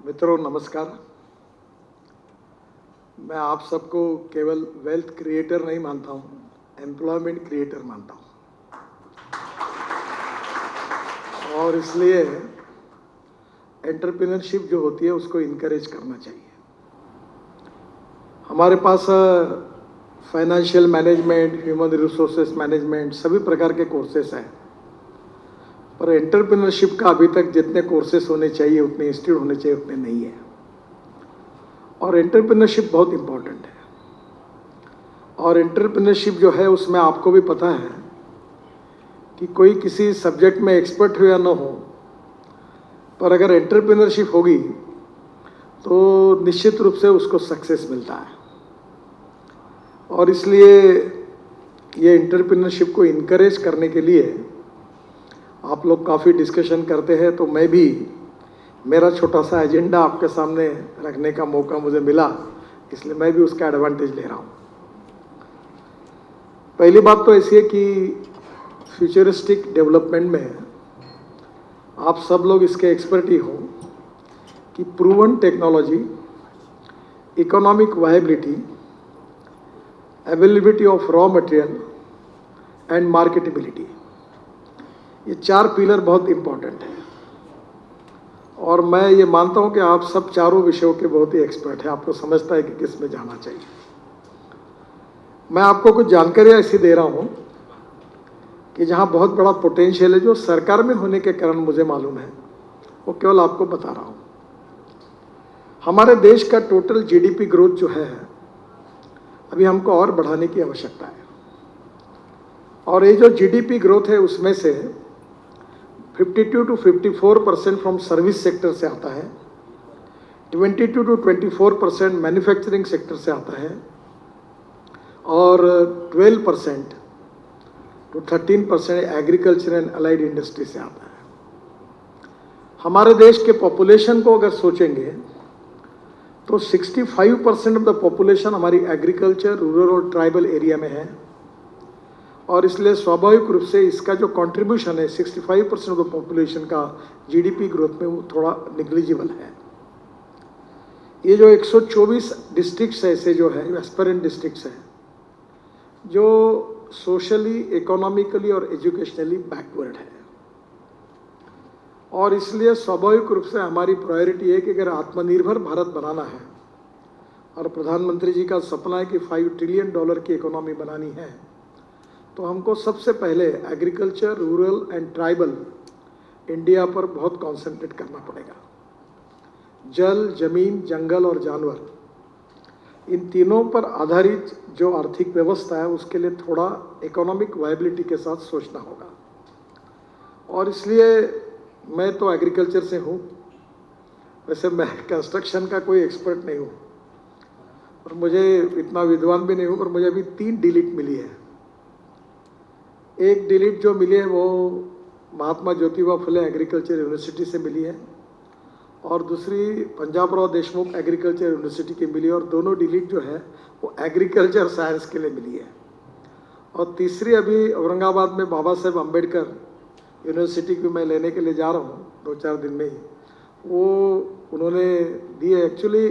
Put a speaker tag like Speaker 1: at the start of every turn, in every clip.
Speaker 1: मित्रों नमस्कार। मैं आप सबको केवल वेल्थ क्रिएटर नहीं मानता हूँ, एम्प्लॉयमेंट क्रिएटर मानता हूँ। और इसलिए एंटरप्रेन्योरशिप जो होती है उसको इनकरेज करना चाहिए। हमारे पास financial management, human resources management सभी प्रकार के कोर्सेस हैं, पर एंटरप्रेन्योरशिप का अभी तक जितने कोर्सेस होने चाहिए, उतने इंस्टीट्यूट होने चाहिए, उतने नहीं है। और एंटरप्रेन्योरशिप बहुत इम्पोर्टेंट है। और एंटरप्रेन्योरशिप जो है उसमें आपको भी पता है कि कोई किसी सब्जेक्ट में एक्सपर्ट हो या ना हो, पर अगर एंटरप्रेन्योरशिप होगी तो निश्चित रूप से उसको सक्सेस मिलता है। और इसलिए ये एंटरप्रेन्योरशिप को इनकरेज करने के लिए आप लोग काफ़ी डिस्कशन करते हैं, तो मैं भी मेरा छोटा सा एजेंडा आपके सामने रखने का मौका मुझे मिला, इसलिए मैं भी उसका एडवांटेज ले रहा हूँ। पहली बात तो ऐसी है कि फ्यूचरिस्टिक डेवलपमेंट में आप सब लोग इसके एक्सपर्ट ही हो कि proven technology, economic viability, availability of raw material and marketability, ये चार पिलर बहुत इम्पोर्टेंट है। और मैं ये मानता हूँ कि आप सब चारों विषयों के बहुत ही एक्सपर्ट हैं, आपको समझता है कि किस में जाना चाहिए। मैं आपको कुछ जानकारियाँ ऐसी दे रहा हूँ कि जहाँ बहुत बड़ा पोटेंशियल है, जो सरकार में होने के कारण मुझे मालूम है, वो केवल आपको बता रहा हूँ। हमारे देश का टोटल जीडीपी ग्रोथ जो है, अभी हमको और बढ़ाने की आवश्यकता है। और ये जो जीडीपी ग्रोथ है उसमें से 52 to 54% फ्रॉम सर्विस सेक्टर से आता है, 22 to 24% मैन्युफैक्चरिंग सेक्टर से आता है, और 12% to 13% agriculture and allied industry से आता है। हमारे देश के पॉपुलेशन को अगर सोचेंगे तो 65% ऑफ द पॉपुलेशन हमारी एग्रीकल्चर, रूरल और ट्राइबल एरिया में है। और इसलिए स्वाभाविक रूप से इसका जो कंट्रीब्यूशन है 65% ऑफ द पॉपुलेशन का जीडीपी ग्रोथ में, वो थोड़ा निग्लिजिबल है। ये जो 124 डिस्ट्रिक्ट्स ऐसे जो है, एस्पिरेंट डिस्ट्रिक्ट्स हैं, जो सोशली, इकोनॉमिकली और एजुकेशनली बैकवर्ड है। और इसलिए स्वाभाविक रूप से हमारी प्रायोरिटी है कि अगर आत्मनिर्भर भारत बनाना है, और प्रधानमंत्री जी का सपना है कि $5 ट्रिलियन की इकोनॉमी बनानी है, तो हमको सबसे पहले agriculture, rural and tribal India पर बहुत कॉन्सेंट्रेट करना पड़ेगा। जल, जमीन, जंगल और जानवर, इन तीनों पर आधारित जो आर्थिक व्यवस्था है उसके लिए थोड़ा इकोनॉमिक वायबिलिटी के साथ सोचना होगा। और इसलिए मैं तो एग्रीकल्चर से हूँ, वैसे मैं कंस्ट्रक्शन का कोई एक्सपर्ट नहीं हूँ और मुझे इतना विद्वान भी नहीं हूँ, पर मुझे अभी 3 डिलीट मिली है। एक डिलीट जो मिली है वो महात्मा ज्योतिबा फुले एग्रीकल्चर यूनिवर्सिटी से मिली है, और दूसरी पंजाब राव देशमुख एग्रीकल्चर यूनिवर्सिटी की मिली है, और दोनों डिलीट जो है वो एग्रीकल्चर साइंस के लिए मिली है। और तीसरी अभी औरंगाबाद में बाबा साहेब अम्बेडकर यूनिवर्सिटी की मैं लेने के लिए जा रहा हूँ 2-4 दिन में ही, वो उन्होंने दी है। एक्चुअली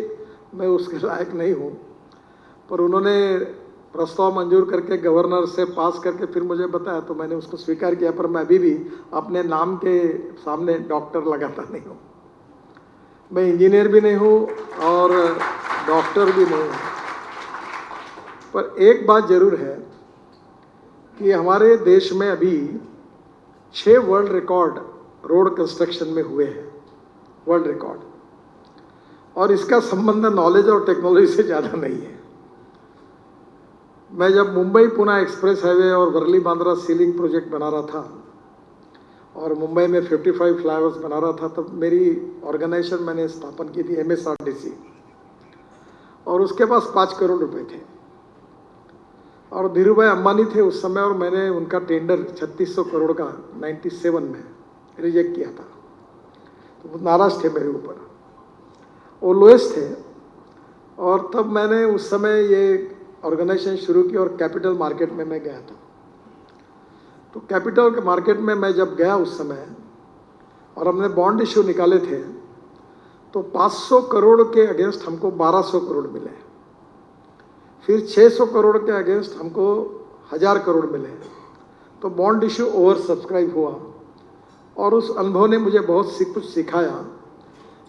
Speaker 1: मैं उसके लायक नहीं हूँ, पर उन्होंने प्रस्ताव मंजूर करके गवर्नर से पास करके फिर मुझे बताया, तो मैंने उसको स्वीकार किया। पर मैं अभी भी अपने नाम के सामने डॉक्टर लगाता नहीं हूँ। मैं इंजीनियर भी नहीं हूँ और डॉक्टर भी नहीं हूँ। पर एक बात जरूर है कि हमारे देश में अभी 6 वर्ल्ड रिकॉर्ड रोड कंस्ट्रक्शन में हुए हैं, वर्ल्ड रिकॉर्ड। और इसका संबंध नॉलेज और टेक्नोलॉजी से ज़्यादा नहीं है। मैं जब मुंबई पुणे एक्सप्रेस हाईवे और वर्ली बांद्रा सीलिंग प्रोजेक्ट बना रहा था और मुंबई में 55 फ्लाईओवर्स बना रहा था, तब मेरी ऑर्गेनाइजेशन मैंने स्थापन की थी MSRDC, और उसके पास 5 करोड़ रुपए थे। और धीरू भाई अंबानी थे उस समय, और मैंने उनका टेंडर 3600 करोड़ का 97 में रिजेक्ट किया था। तो वो नाराज थे मेरे ऊपर, वो लोएस्ट थे। और तब मैंने उस समय ये ऑर्गेनाइजेशन शुरू की और कैपिटल मार्केट में मैं गया था। तो कैपिटल के मार्केट में मैं जब गया उस समय, और हमने बॉन्ड इश्यू निकाले थे, तो 500 करोड़ के अगेंस्ट हमको 1200 करोड़ मिले, फिर 600 करोड़ के अगेंस्ट हमको 1000 करोड़ मिले। तो बॉन्ड इशू ओवर सब्सक्राइब हुआ और उस अनुभव ने मुझे बहुत कुछ सिखाया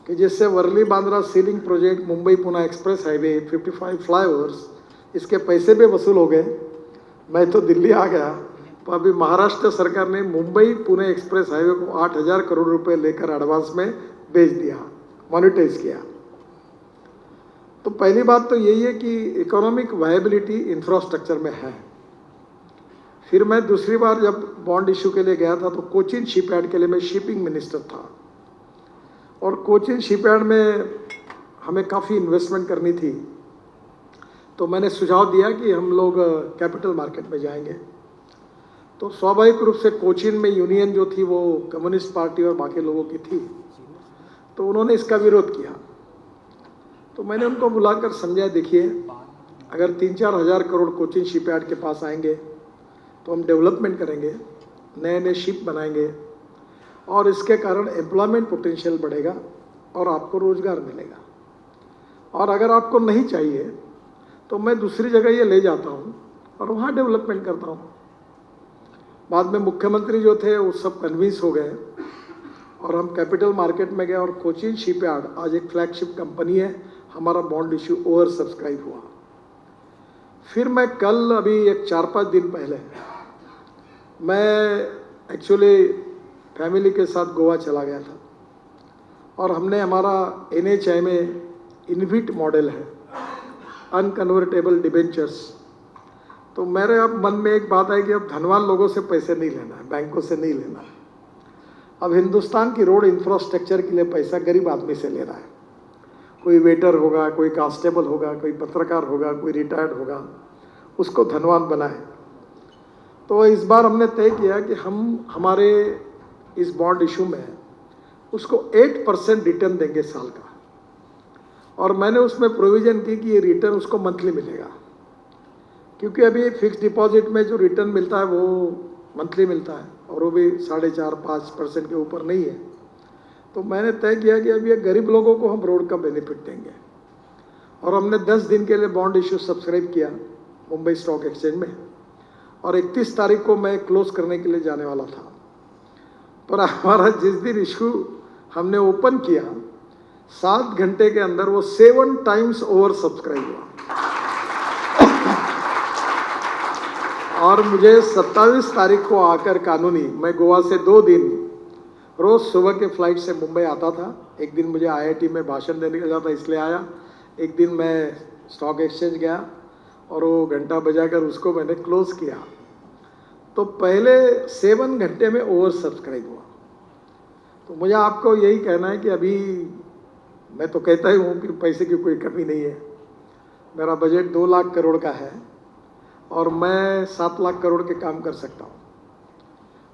Speaker 1: कि जैसे Worli Bandra sea link project, Mumbai Pune express highway, 55 flyovers, इसके पैसे भी वसूल हो गए। मैं तो दिल्ली आ गया, तो अभी महाराष्ट्र सरकार ने मुंबई पुणे एक्सप्रेस हाईवे को 8000 करोड़ रुपए लेकर एडवांस में बेच दिया, मोनेटाइज किया। तो पहली बात तो यही है कि इकोनॉमिक वायबिलिटी इंफ्रास्ट्रक्चर में है। फिर मैं दूसरी बार जब बॉन्ड इशू के लिए गया था तो कोचिन शिपयार्ड के लिए मैं शिपिंग मिनिस्टर था, और कोचिन शिपयार्ड में हमें काफ़ी इन्वेस्टमेंट करनी थी। तो मैंने सुझाव दिया कि हम लोग कैपिटल मार्केट में जाएंगे। तो स्वाभाविक रूप से कोचिन में यूनियन जो थी वो कम्युनिस्ट पार्टी और बाकी लोगों की थी, तो उन्होंने इसका विरोध किया। तो मैंने उनको बुलाकर समझाया, देखिए अगर 3-4 हज़ार करोड़ कोचिन शिपयार्ड के पास आएंगे तो हम डेवलपमेंट करेंगे, नए नए शिप बनाएंगे, और इसके कारण एम्प्लॉयमेंट पोटेंशियल बढ़ेगा और आपको रोजगार मिलेगा। और अगर आपको नहीं चाहिए तो मैं दूसरी जगह ये ले जाता हूँ और वहाँ डेवलपमेंट करता हूँ। बाद में मुख्यमंत्री जो थे वो सब कन्विंस हो गए और हम कैपिटल मार्केट में गए, और कोचिन शिपयार्ड आज एक फ्लैगशिप कंपनी है। हमारा बॉन्ड इशू ओवर सब्सक्राइब हुआ। फिर मैं कल अभी एक 4-5 दिन पहले मैं एक्चुअली फैमिली के साथ गोवा चला गया था, और हमने हमारा NHI में इनविट मॉडल है, अनकन्वर्टेबल डिबेंचर्स। तो मेरे अब मन में एक बात आई कि अब धनवान लोगों से पैसे नहीं लेना है, बैंकों से नहीं लेना है। अब हिंदुस्तान की रोड इंफ्रास्ट्रक्चर के लिए पैसा गरीब आदमी से लेना है। कोई वेटर होगा, कोई कांस्टेबल होगा, कोई पत्रकार होगा, कोई रिटायर्ड होगा, उसको धनवान बनाए। तो इस बार हमने तय किया कि हम हमारे इस बॉन्ड इशू में उसको 8% रिटर्न देंगे साल का, और मैंने उसमें प्रोविज़न की कि ये रिटर्न उसको मंथली मिलेगा, क्योंकि अभी फिक्स डिपॉजिट में जो रिटर्न मिलता है वो मंथली मिलता है, और वो भी 4.5-5% के ऊपर नहीं है। तो मैंने तय किया कि अभी ये गरीब लोगों को हम रोड का बेनिफिट देंगे, और हमने 10 दिन के लिए बॉन्ड इशू सब्सक्राइब किया मुंबई स्टॉक एक्सचेंज में, और 31 तारीख को मैं क्लोज करने के लिए जाने वाला था। पर हमारा जिस दिन इशू हमने ओपन किया, 7 घंटे के अंदर वो 7 टाइम्स ओवर सब्सक्राइब हुआ। और मुझे 27 तारीख को आकर कानूनी, मैं गोवा से 2 दिन रोज सुबह के फ्लाइट से मुंबई आता था। एक दिन मुझे IIT में भाषण देने का था इसलिए आया, एक दिन मैं स्टॉक एक्सचेंज गया और वो घंटा बजाकर उसको मैंने क्लोज किया। तो पहले 7 घंटे में ओवर सब्सक्राइब हुआ। तो मुझे आपको यही कहना है कि अभी मैं तो कहता ही हूँ कि पैसे की कोई कमी नहीं है। मेरा बजट 2 लाख करोड़ का है और मैं 7 लाख करोड़ के काम कर सकता हूँ,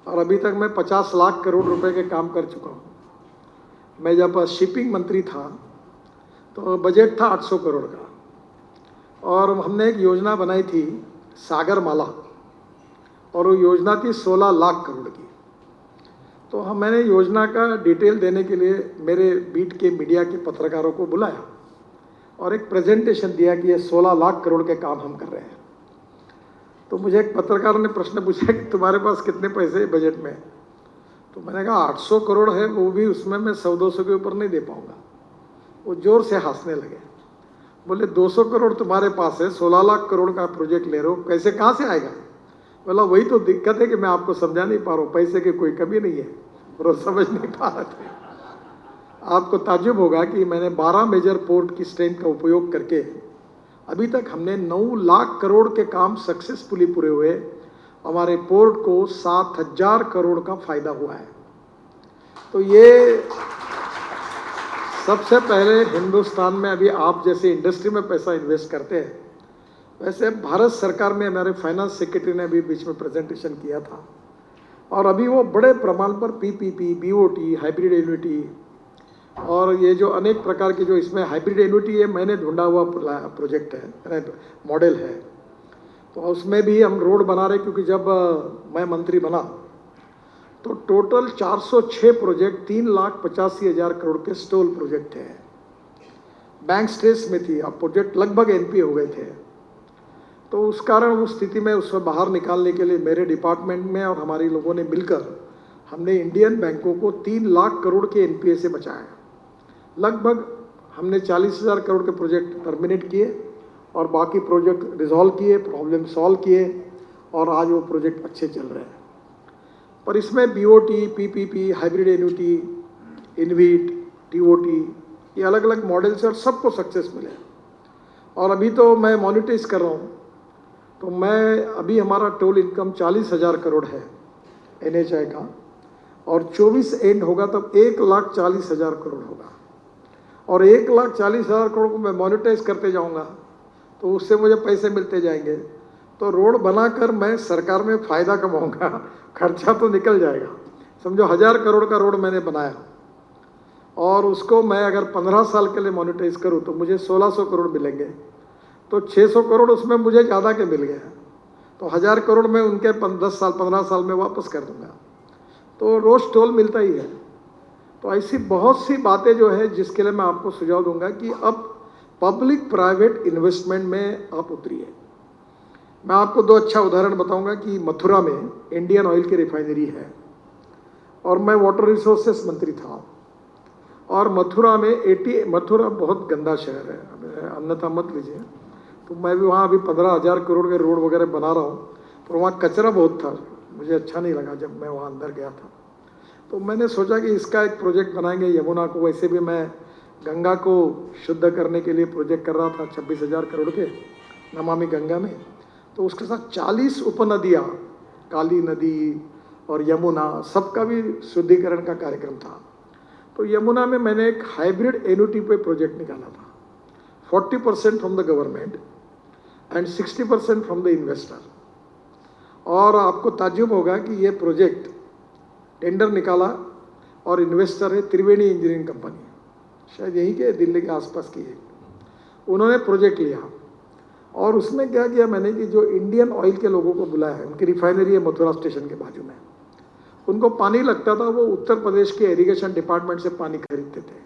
Speaker 1: और अभी तक मैं 50 लाख करोड़ रुपए के काम कर चुका हूँ। मैं जब शिपिंग मंत्री था तो बजट था 800 करोड़ का, और हमने एक योजना बनाई थी सागरमाला, और वो योजना थी 16 लाख करोड़ की। तो मैंने योजना का डिटेल देने के लिए मेरे बीट के मीडिया के पत्रकारों को बुलाया और एक प्रेजेंटेशन दिया कि ये 16 लाख करोड़ के काम हम कर रहे हैं। तो मुझे एक पत्रकार ने प्रश्न पूछा कि तुम्हारे पास कितने पैसे बजट में? तो मैंने कहा 800 करोड़ है, वो भी उसमें मैं 100-200 के ऊपर नहीं दे पाऊंगा। वो जोर से हंसने लगे, बोले 200 करोड़ तुम्हारे पास है, 16 लाख करोड़ का प्रोजेक्ट ले रहे हो, कैसे कहाँ से आएगा? बोला वही तो दिक्कत है कि मैं आपको समझा नहीं पा रहा हूँ, पैसे की कोई कमी नहीं है, और वो समझ नहीं पा रहे थे। आपको ताज्जुब होगा कि मैंने 12 मेजर पोर्ट की स्ट्रेंथ का उपयोग करके अभी तक हमने 9 लाख करोड़ के काम सक्सेसफुली पूरे हुए। हमारे पोर्ट को 7000 करोड़ का फायदा हुआ है। तो ये सबसे पहले हिंदुस्तान में अभी आप जैसे इंडस्ट्री में पैसा इन्वेस्ट करते हैं, वैसे भारत सरकार में हमारे फाइनेंस सेक्रेटरी ने अभी बीच में प्रेजेंटेशन किया था, और अभी वो बड़े प्रमाण पर PPP, BOT, हाइब्रिड एन्युटी, और ये जो अनेक प्रकार के जो इसमें हाइब्रिड एन्युटी है, मैंने ढूंढा हुआ प्रोजेक्ट है, मॉडल है। तो उसमें भी हम रोड बना रहे, क्योंकि जब मैं मंत्री बना तो टोटल 406 प्रोजेक्ट 3,85,000 करोड़ के स्टॉल प्रोजेक्ट है। बैंक स्ट्रेस में थी, अब प्रोजेक्ट लगभग एनपी हो गए थे। तो उस कारण उस स्थिति में उससे बाहर निकालने के लिए मेरे डिपार्टमेंट में और हमारे लोगों ने मिलकर हमने इंडियन बैंकों को 3 लाख करोड़ के एनपीए से बचाया। लगभग हमने 40,000 करोड़ के प्रोजेक्ट टर्मिनेट किए और बाकी प्रोजेक्ट रिजॉल्व किए, प्रॉब्लम सॉल्व किए और आज वो प्रोजेक्ट अच्छे चल रहे हैं। पर इसमें BOT, PPP, hybrid annuity, InvIT, TOT, ये अलग अलग मॉडल्स और सबको सक्सेस मिले। और अभी तो मैं मॉनिटराइज कर रहा हूँ, तो मैं अभी हमारा टोल इनकम 40,000 करोड़ है एनएचआई का, और 24 एंड होगा तब 1,40,000 करोड़ होगा। और 1,40,000 करोड़ को मैं मॉनिटाइज करते जाऊंगा तो उससे मुझे पैसे मिलते जाएंगे। तो रोड बनाकर मैं सरकार में फ़ायदा कमाऊंगा, खर्चा तो निकल जाएगा। समझो 1,000 करोड़ का रोड मैंने बनाया और उसको मैं अगर 15 साल के लिए मॉनिटाइज करूं तो मुझे 1,600 करोड़ मिलेंगे। तो 600 करोड़ उसमें मुझे ज़्यादा के मिल गया, तो 1,000 करोड़ में उनके 10 साल 15 साल में वापस कर दूंगा। तो रोज टोल मिलता ही है। तो ऐसी बहुत सी बातें जो है जिसके लिए मैं आपको सुझाव दूंगा कि अब पब्लिक प्राइवेट इन्वेस्टमेंट में आप उतरिए। मैं आपको 2 अच्छा उदाहरण बताऊंगा कि मथुरा में इंडियन ऑयल की रिफाइनरी है और मैं वाटर रिसोर्सेस मंत्री था, और मथुरा में मथुरा बहुत गंदा शहर है, अन्यथा मत लीजिए। तो मैं भी वहाँ अभी 15,000 करोड़ के रोड वगैरह बना रहा हूँ, पर वहाँ कचरा बहुत था, मुझे अच्छा नहीं लगा जब मैं वहाँ अंदर गया था। तो मैंने सोचा कि इसका एक प्रोजेक्ट बनाएंगे यमुना को। वैसे भी मैं गंगा को शुद्ध करने के लिए प्रोजेक्ट कर रहा था 26,000 करोड़ के नमामि गंगा में। तो उसके साथ 40 उपनदियाँ, काली नदी और यमुना, सबका भी शुद्धिकरण का कार्यक्रम था। तो यमुना में मैंने एक हाइब्रिड एन्युटी पे प्रोजेक्ट निकाला था, 40% from the government and 60% from the investor. और आपको ताज्जुब होगा कि ये प्रोजेक्ट टेंडर निकाला और इन्वेस्टर है त्रिवेणी इंजीनियरिंग कंपनी, शायद यहीं के दिल्ली के आसपास की है। उन्होंने प्रोजेक्ट लिया और उसमें क्या किया मैंने कि जो इंडियन ऑयल के लोगों को बुलाया है, उनकी रिफाइनरी है मथुरा स्टेशन के बाजू में, उनको पानी लगता था, वो उत्तर प्रदेश के इरिगेशन डिपार्टमेंट से पानी खरीदते थे।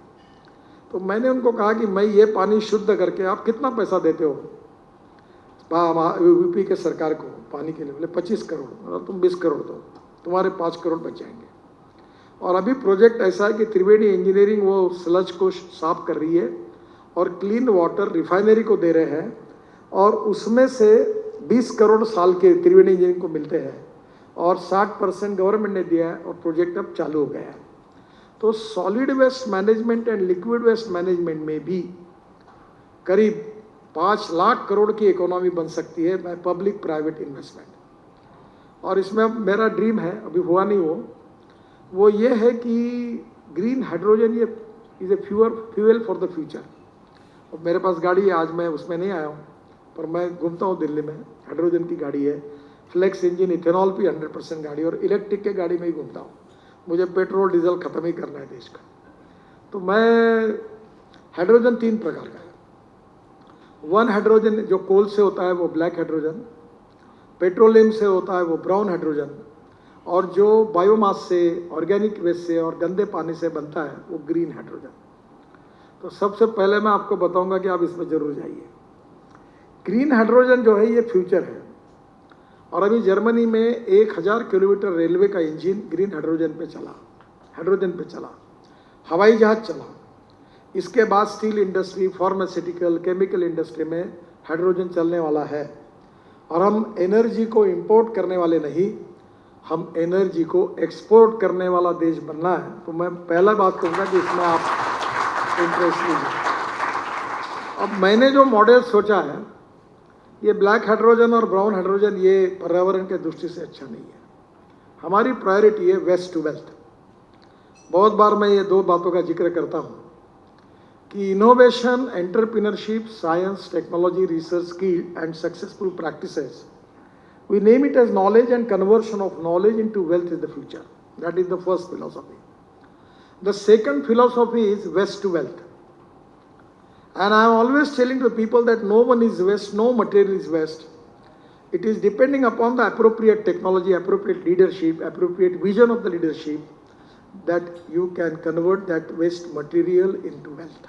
Speaker 1: तो मैंने उनको कहा कि मैं ये पानी शुद्ध करके आप कितना पैसा देते हो यूपी के सरकार को पानी के लिए? बोले 25 करोड़। तुम 20 करोड़ दो, तुम्हारे 5 करोड़ बच जाएंगे। और अभी प्रोजेक्ट ऐसा है कि त्रिवेणी इंजीनियरिंग वो स्लज को साफ कर रही है और क्लीन वाटर रिफाइनरी को दे रहे हैं, और उसमें से 20 करोड़ साल के त्रिवेणी इंजीनियरिंग को मिलते हैं और 60% गवर्नमेंट ने दिया है, और प्रोजेक्ट अब चालू हो गया है। तो solid waste management and liquid waste management में भी करीब 5 लाख करोड़ की इकोनॉमी बन सकती है बाय पब्लिक प्राइवेट इन्वेस्टमेंट। और इसमें अब मेरा ड्रीम है, अभी हुआ नहीं वो ये है कि ग्रीन हाइड्रोजन ये is a fuel for the future. और मेरे पास गाड़ी है, आज मैं उसमें नहीं आया हूँ, पर मैं घूमता हूँ दिल्ली में, हाइड्रोजन की गाड़ी है, फ्लेक्स इंजन, इथेनॉल भी 100% गाड़ी, और इलेक्ट्रिक के गाड़ी में ही घूमता हूँ। मुझे पेट्रोल डीजल ख़त्म ही करना है देश का। तो मैं हाइड्रोजन 3 प्रकार का है। वन हाइड्रोजन जो कोल से होता है वो ब्लैक हाइड्रोजन, पेट्रोलियम से होता है वो ब्राउन हाइड्रोजन, और जो बायोमास से, ऑर्गेनिक वेस्ट से और गंदे पानी से बनता है वो ग्रीन हाइड्रोजन। तो सबसे पहले मैं आपको बताऊंगा कि आप इसमें जरूर जाइए। ग्रीन हाइड्रोजन जो है ये फ्यूचर है, और अभी जर्मनी में 1,000 किलोमीटर रेलवे का इंजन ग्रीन हाइड्रोजन पे चला, हवाई जहाज चला। इसके बाद steel industry, pharmaceutical, chemical industry में हाइड्रोजन चलने वाला है। और हम एनर्जी को इंपोर्ट करने वाले नहीं, हम एनर्जी को एक्सपोर्ट करने वाला देश बनना है। तो मैं पहला बात कहूँगा कि इसमें आप इंटरेस्ट लीजिए। अब मैंने जो मॉडल सोचा है, ये ब्लैक हाइड्रोजन और ब्राउन हाइड्रोजन ये पर्यावरण के दृष्टि से अच्छा नहीं है। हमारी प्रायोरिटी है वेस्ट टू वेल्थ। बहुत बार मैं ये 2 बातों का जिक्र करता हूँ कि innovation, entrepreneurship, science, technology, research, skill and successful practices, we name it as knowledge, and conversion of knowledge into wealth is the future. That is the first philosophy. The second philosophy is west to wealth. And I am always telling to people that no one is west, no material is west. It is depending upon the appropriate technology, appropriate leadership, appropriate vision of the leadership that you can convert that waste material into wealth.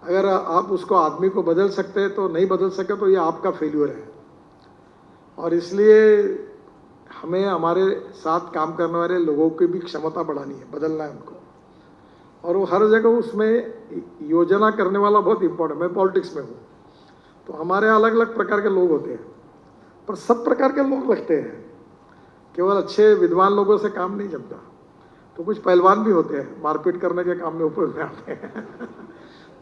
Speaker 1: अगर आप उसको आदमी को बदल सकते हैं तो नहीं बदल सके तो ये आपका फेल्यूर है। और इसलिए हमें हमारे साथ काम करने वाले लोगों की भी क्षमता बढ़ानी है, बदलना है उनको। और वो हर जगह उसमें योजना करने वाला बहुत इंपॉर्टेंट। मैं पॉलिटिक्स में हूँ तो हमारे अलग अलग प्रकार के लोग होते हैं, पर सब प्रकार के लोग लगते हैं। केवल अच्छे विद्वान लोगों से काम नहीं जमता, तो कुछ पहलवान भी होते हैं, मारपीट करने के काम में ऊपर में आते हैं।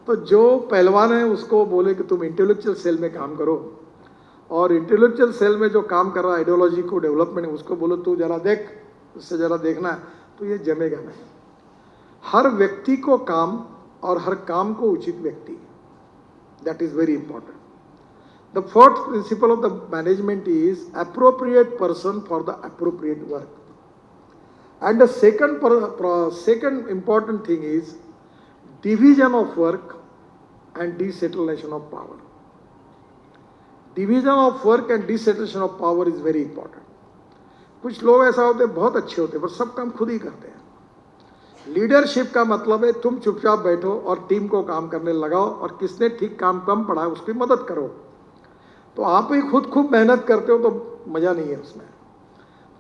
Speaker 1: तो जो पहलवान है उसको बोले कि तुम इंटेलेक्चुअल सेल में काम करो, और इंटेलेक्चुअल सेल में जो काम कर रहा है आइडियोलॉजी को डेवलपमेंट, उसको बोलो तू जरा देख, उससे जरा देखना है, तो ये जमेगा नहीं। हर व्यक्ति को काम और हर काम को उचित व्यक्ति, that is very important. The fourth principle of the management is appropriate person for the appropriate work. And the second important thing is division of work and decentralization of power. Division of work and decentralization of power is very important. कुछ लोग ऐसा होते हैं बहुत अच्छे होते हैं पर सब काम खुद ही करते हैं। लीडरशिप का मतलब है तुम चुपचाप बैठो और टीम को काम करने लगाओ, और किसने ठीक काम कम पड़ा है उसकी मदद करो। तो आप ही खुद खूब मेहनत करते हो तो मज़ा नहीं है उसमें।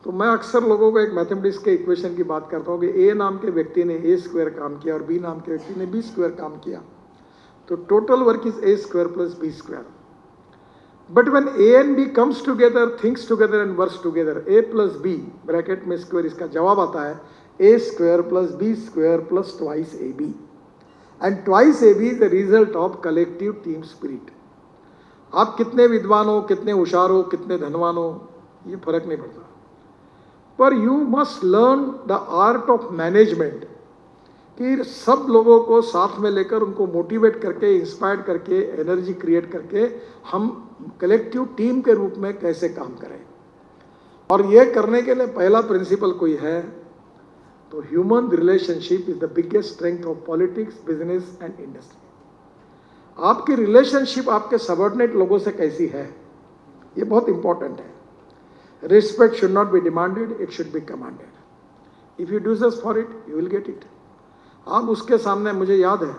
Speaker 1: तो मैं अक्सर लोगों को एक मैथमेटिक्स के इक्वेशन की बात करता हूँ कि ए नाम के व्यक्ति ने ए स्क्वायर काम किया और बी नाम के व्यक्ति ने बी स्क्वायर काम किया, तो total work is A square plus B square. But when A and B comes together, thinks together and works together, A plus B bracket में स्क्वायर, इसका जवाब आता है A square plus B square plus twice A B, and twice A B is the result of collective team spirit. आप कितने विद्वान हो, कितने होशियार हो, कितने धनवान हो, ये फर्क नहीं पड़ता, पर you must learn the art of management, कि सब लोगों को साथ में लेकर उनको मोटिवेट करके, इंस्पायर करके, एनर्जी क्रिएट करके हम कलेक्टिव टीम के रूप में कैसे काम करें। और ये करने के लिए पहला प्रिंसिपल कोई है तो human relationship is the biggest strength of politics, business and industry. आपकी रिलेशनशिप आपके सबऑर्डिनेट लोगों से कैसी है, ये बहुत इंपॉर्टेंट है। Respect should not be demanded, it should be commanded. If you do just for it you will get it. आप उसके सामने, मुझे याद है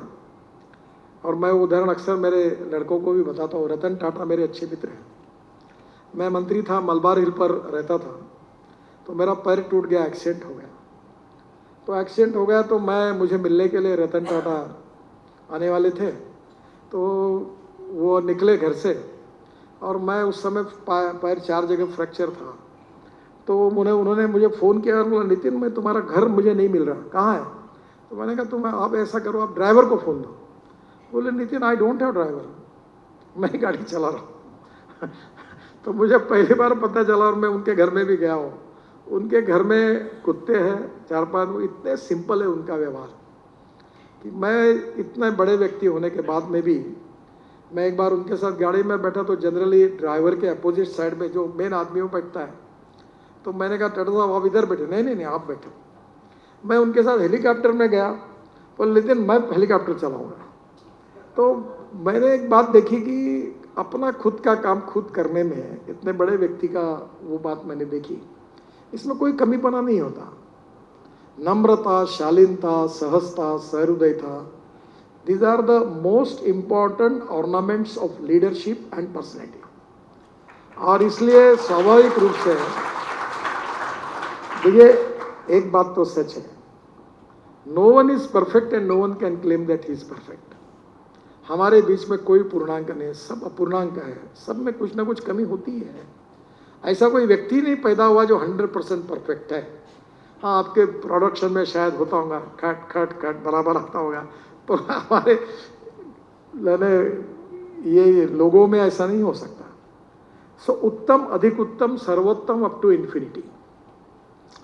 Speaker 1: और मैं उदाहरण अक्सर मेरे लड़कों को भी बताता हूँ, रतन टाटा मेरे अच्छे मित्र हैं। मैं मंत्री था, मलबार हिल पर रहता था, तो मेरा पैर टूट गया, एक्सीडेंट हो गया। तो एक्सीडेंट हो गया तो मुझे मिलने के लिए रतन टाटा आने वाले थे, तो वो निकले घर से, और मैं उस समय पैर 4 जगह फ्रैक्चर था। तो उन्होंने मुझे फ़ोन किया और बोला नितिन मैं तुम्हारा घर मुझे नहीं मिल रहा, कहाँ है? तो मैंने कहा आप ऐसा करो, आप ड्राइवर को फ़ोन दो। बोले Nitin I don't have driver, मैं ही गाड़ी चला रहा हूँ। तो मुझे पहली बार पता चला, और मैं उनके घर में भी गया हूँ। उनके घर में कुत्ते हैं 4-5, वो इतने सिंपल है उनका व्यवहार कि मैं इतने बड़े व्यक्ति होने के बाद में भी, मैं एक बार उनके साथ गाड़ी में बैठा तो जनरली ड्राइवर के अपोजिट साइड में जो मेन आदमी वो बैठता है, तो मैंने कहा टाटा साहब आप इधर बैठे। नहीं आप बैठो। मैं उनके साथ हेलीकॉप्टर में गया, तो लेकिन मैं हेलीकॉप्टर चलाऊँगा। तो मैंने एक बात देखी कि अपना खुद का काम खुद करने में इतने बड़े व्यक्ति का वो बात मैंने देखी, इसमें कोई कमीपना नहीं होता। नम्रता, शालीनता, सहजता, सहृदयता, these are the most important ornaments of leadership and personality। और इसलिए स्वाभाविक रूप से देखिए एक बात तो सच है, no one is perfect and no one can claim that he is perfect। हमारे बीच में कोई पूर्णांक नहीं है, सब अपूर्णांक है, सब में कुछ ना कुछ कमी होती है। ऐसा कोई व्यक्ति नहीं पैदा हुआ जो 100% परफेक्ट है। हाँ, आपके प्रोडक्शन में शायद होता होगा, खट खट खट बराबर आता होगा, तो हमारे ये लोगों में ऐसा नहीं हो सकता। सो उत्तम, अधिक उत्तम, सर्वोत्तम up to infinity,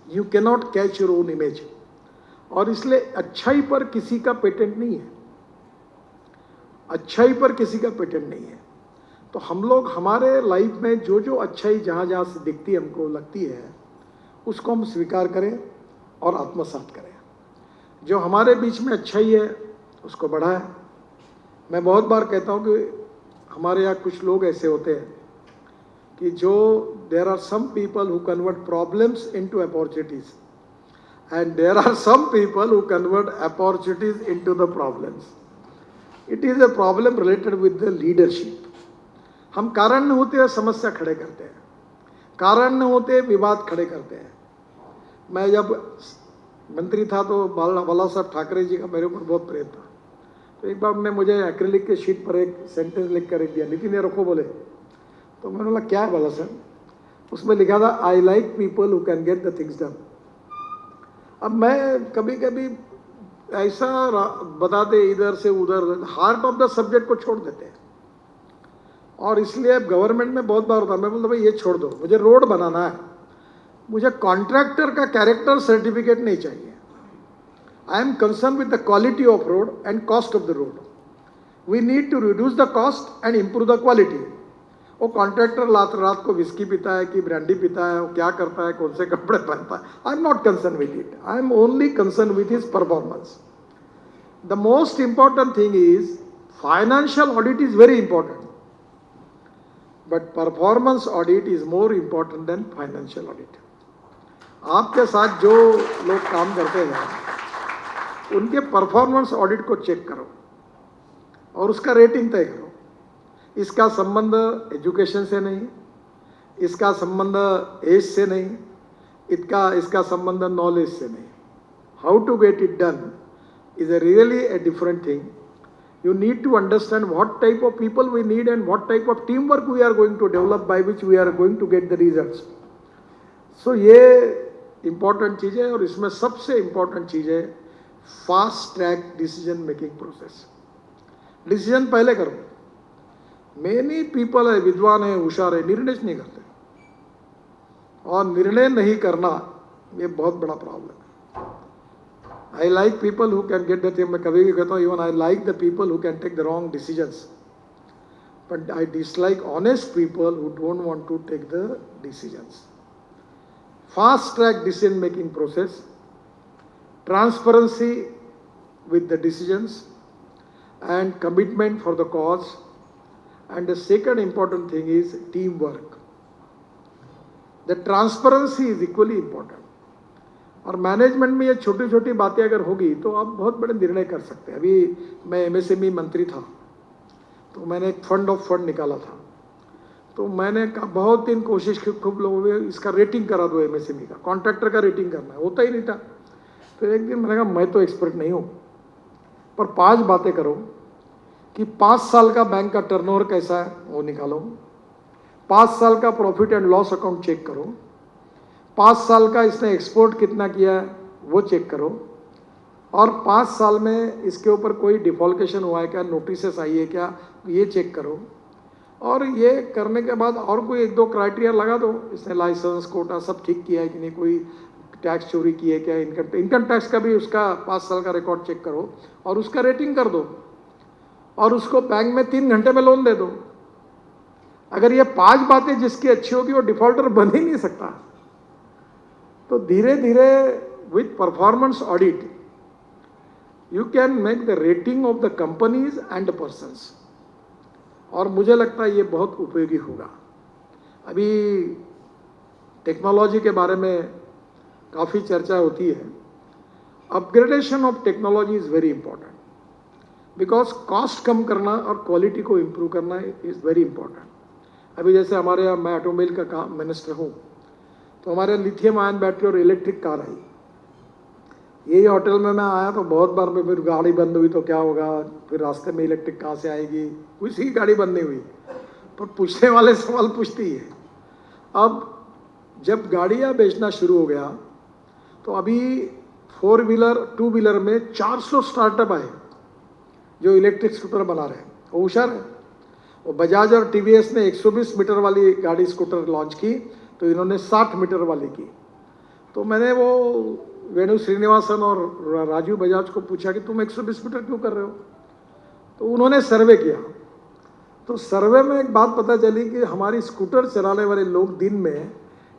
Speaker 1: you cannot catch your own image. और इसलिए अच्छाई पर किसी का पेटेंट नहीं है, अच्छाई पर किसी का पेटेंट नहीं है। तो हम लोग हमारे लाइफ में जो जो अच्छाई जहाँ जहाँ से दिखती है, हमको लगती है, उसको हम स्वीकार करें और आत्मसात करें। जो हमारे बीच में अच्छाई है उसको बढ़ाएं। मैं बहुत बार कहता हूँ कि हमारे यहाँ कुछ लोग ऐसे होते हैं कि जो there are some people who convert problems into opportunities and there are some people who convert opportunities into the problems. It is a problem related with the leadership. हम कारण न होते समस्या खड़े करते हैं, कारण न होते विवाद खड़े करते हैं। मैं जब मंत्री था तो बाला साहब ठाकरे जी का मेरे ऊपर बहुत प्रेम था। तो एक बार उन्होंने मुझे एक्रिलिक के शीट पर एक सेंटेंस लिख कर दिया, नितिन ये रखो बोले। तो मैंने बोला क्या है बाला साहब? उसमें लिखा था I like people who can get the things done. अब मैं कभी कभी ऐसा बताते इधर से उधर, हार्ट ऑफ द सब्जेक्ट को छोड़ देते हैं। और इसलिए गवर्नमेंट में बहुत बार होता है, मैं बोलता भाई ये छोड़ दो, मुझे रोड बनाना है, मुझे कॉन्ट्रैक्टर का कैरेक्टर सर्टिफिकेट नहीं चाहिए। I am concern with the quality of road and cost of the road. We need to reduce the cost and improve the quality. वो कॉन्ट्रैक्टर रात को विस्की पीता है कि ब्रांडी पीता है, वो क्या करता है, कौन से कपड़े पहनता है, I am not concern with it, I am only concern with his performance. The most important thing is financial audit is very important, but performance audit is more important than financial audit. आपके साथ जो लोग काम करते हैं उनके performance audit को check करो और उसका रेटिंग तय करो। इसका संबंध एजुकेशन से नहीं, इसका संबंध एज से नहीं, इसका संबंध नॉलेज से नहीं। How to get it done is really a different thing. You need to understand what type of people we need and what type of teamwork we are going to develop by which we are going to get the results. So ये important चीज़ है और इसमें सबसे important चीज़ है fast track decision making process. Decision पहले करो। Many people है, विद्वान है, होशियार है, निर्णय नहीं करते और निर्णय नहीं करना ये बहुत बड़ा प्रॉब्लम है। I like people who can get the thing. मैं कभी भी कहता हूँ even I like the people who can take the wrong decisions, but I dislike honest people who don't want to take the decisions. Fast track decision making process, transparency with the decisions, and commitment for the cause. And the second important thing is teamwork. The transparency is equally important. और management में ये छोटी छोटी बातें अगर होगी तो आप बहुत बड़े निर्णय कर सकते हैं। अभी मैं एमएसएमई मंत्री था तो मैंने एक फंड ऑफ फंड निकाला था, तो मैंने बहुत दिन कोशिश की, खूब लोगों ने इसका रेटिंग करा दो, एमएसएमई का कॉन्ट्रैक्टर का रेटिंग करना है, होता ही नहीं था। तो एक दिन मैंने कहा मैं तो एक्सपर्ट नहीं हूँ, पर 5 बातें करो कि 5 साल का बैंक का टर्नओवर कैसा है वो निकालो, 5 साल का profit and loss account check करो, 5 साल का इसने एक्सपोर्ट कितना किया है वो चेक करो, और 5 साल में इसके ऊपर कोई डिफॉल्केशन हुआ है क्या, नोटिसेस आई है क्या, ये चेक करो। और ये करने के बाद और कोई 1-2 क्राइटेरिया लगा दो, इसने लाइसेंस कोटा सब ठीक किया है कि नहीं, कोई टैक्स चोरी की है क्या, इनकम टैक्स का भी उसका 5 साल का रिकॉर्ड चेक करो और उसका रेटिंग कर दो और उसको बैंक में 3 घंटे में लोन दे दो। अगर ये 5 बातें जिसकी अच्छी होगी वो डिफॉल्टर बन ही नहीं सकता। तो धीरे धीरे with performance audit you can make the rating of the companies and the persons, और मुझे लगता है ये बहुत उपयोगी होगा। अभी टेक्नोलॉजी के बारे में काफ़ी चर्चा होती है। Upgradation of technology is very important because cost कम करना और क्वालिटी को इम्प्रूव करना इज़ वेरी इंपॉर्टेंट। अभी जैसे हमारे यहाँ, मैं ऑटोमोबाइल का काम मिनिस्टर हूँ, तो हमारे लिथियम आयन बैटरी और इलेक्ट्रिक कार आई। यही होटल में मैं आया तो बहुत बार में फिर गाड़ी बंद हुई तो क्या होगा, फिर रास्ते में इलेक्ट्रिक कहाँ से आएगी, किसी की गाड़ी बंद नहीं हुई, पर पूछने वाले सवाल पूछती है। अब जब गाड़ियाँ बेचना शुरू हो गया तो अभी 4 व्हीलर 2 व्हीलर में 400 स्टार्टअप आए जो इलेक्ट्रिक स्कूटर बना रहे हैं। वो होशियार है, वो बजाज और टीवीएस ने 120 मीटर वाली गाड़ी स्कूटर लॉन्च की तो इन्होंने 60 मीटर वाली की। तो मैंने वो वेणु श्रीनिवासन और राजू बजाज को पूछा कि तुम 120 मीटर क्यों कर रहे हो, तो उन्होंने सर्वे किया। तो सर्वे में एक बात पता चली कि हमारी स्कूटर चलाने वाले लोग दिन में